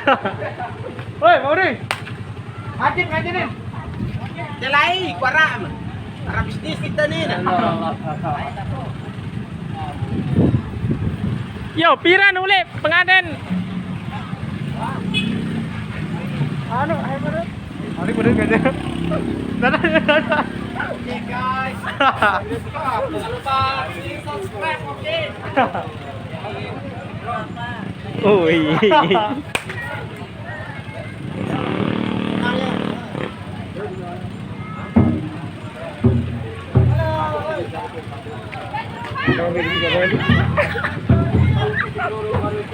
Woi, mau nih. Ngajinin. Jelai, kuara mah. Para bisnis kita nih. Yo, pira nulip pengantin. Anu, ayo bener. Mari bener aja. Dadah. Oke guys. Jangan lupa subscribe, oke. Ui.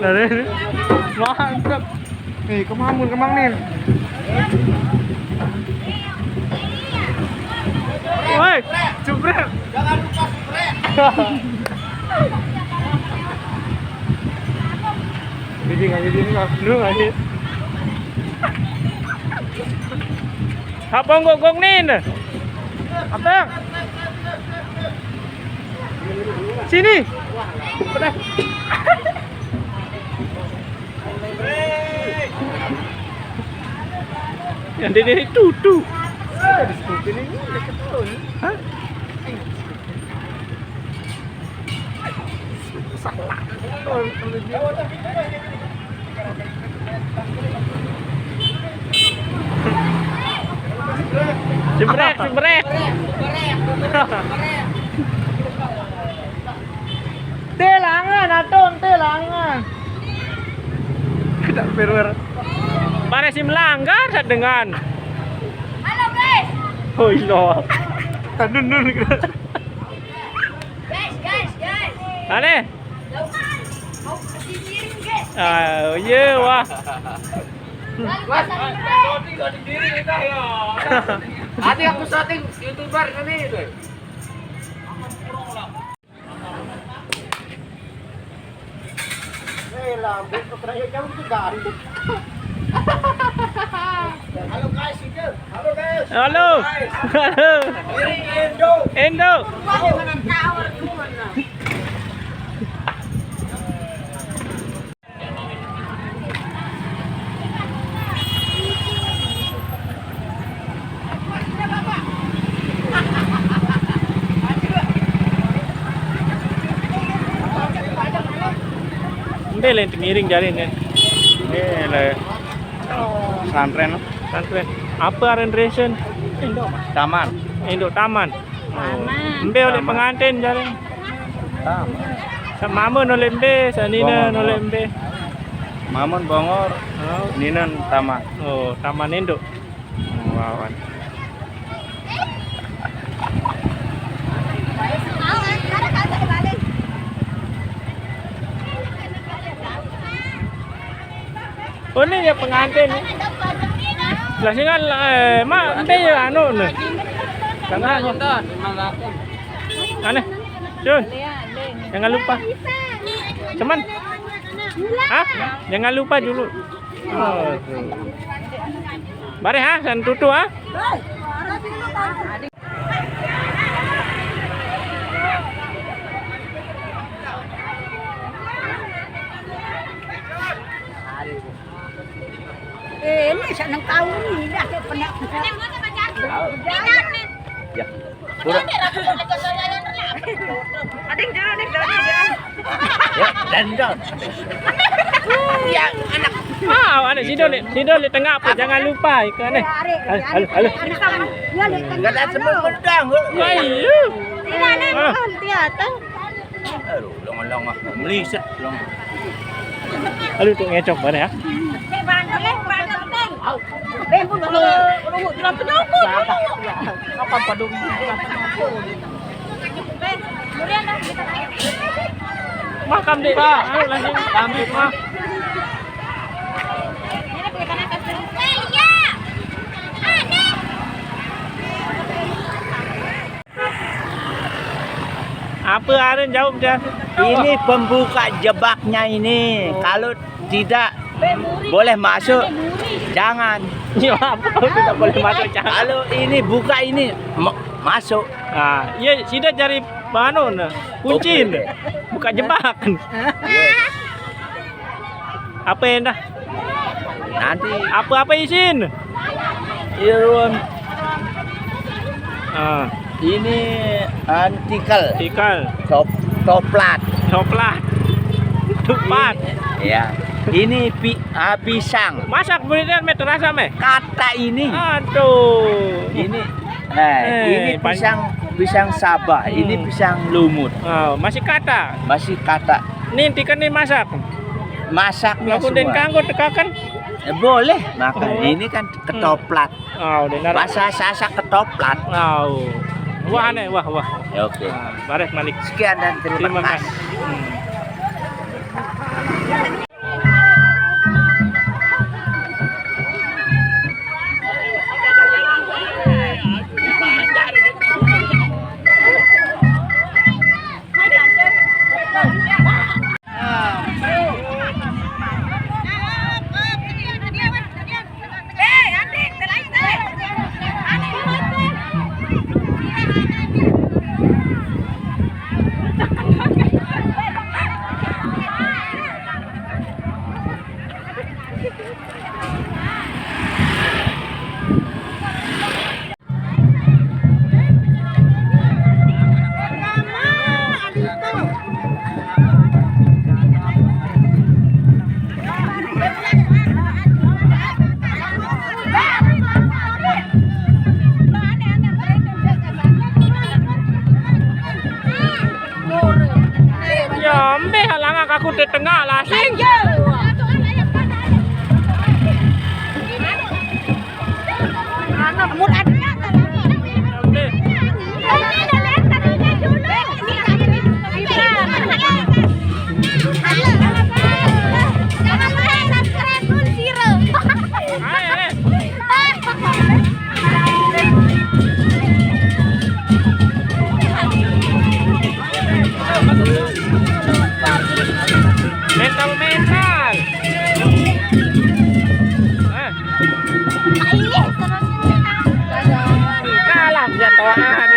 Dari mantap. Nih, kemang nih. Woi, jebret. Jangan lupa subscribe. Jadi enggak lu aja. Apa gong nih? Apa? Sini. Udah. Yang ini tutu. Diskutin ini deket terus. Hah? Salah. Jebret. Telangan, atun telangan. Tidak perwer. Mana si melanggar dengan. Halo guys. Oh iya. Tadun dulu. Guys. Aneh. Mau sisirin guys. Ah, iya wah. Hati aku syuting YouTuber ini. Lambe terakhir jam itu garing. Halo guys, itu. Halo guys. Halo. Ini Endo. Jangan tawar gimana. Ini lain miring jalan ya. Ini le santren Santren. Apa renderation? taman. Induk taman. Mbe oleh pengantin jalan. Taman. Sama mama oleh mbe, sanina oleh mbe. Mamun bongor, Oh, ninan taman. oh, taman induk. Wawan. Oh ini ya pengantin. Lah sing kan mak ente ya anu ne. Karena aneh. Cun. Jangan lupa. Cuman. Hah? Jangan lupa dulu. Oh, tuh. Mari ha, san tutu ha. Ini senang tahu nih dah ke penak. Ya. Ading jangan ya. Ya, dandang. ya anak. Ah, ada sidol di tengah apa? Jangan lupa ikan eh. Halo. Enggak ada sebel pedang. Ayo. Aduh, long meliset long. Halo tuh ngecok bare ya. Kapan padu Makam deh. Ayo langsung ambil mah. Apa Aren jawab dia? Ini pembuka jebaknya ini. Kalau tidak boleh masuk, jangan. Ya apa tidak boleh masuk jangan. Kalau ini buka ini masuk. Ah, iya sudah cari mano nah. Kunci nah. Buka jebakan. Apa yang dah? Nanti Apa-apa izin? Irwan Ah, ini antikal tikal, coklat. coklat, tupat. Ya. Ini pisang. Masak beneran terasa meh? Kata ini. Aduh. Ini ini pisang Sabah. Ini pisang lumut. Oh, masih kata. Masih kata Nih tikan nih masak. masaknya Ngakundin semua. kanggo tekakan. Boleh makan. Oh. Ini kan ketoplat. Oh, denar. Bahasa Sasak ketoplat. Oh. Wah aneh, wah. Ya, oke. Nah, bares Malik. Sekian dan terima Terima kasih. kasih. Ya, mbeh halang aku di tengah lasing. Mental. Kalah jatuhan.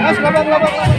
Mas, labang.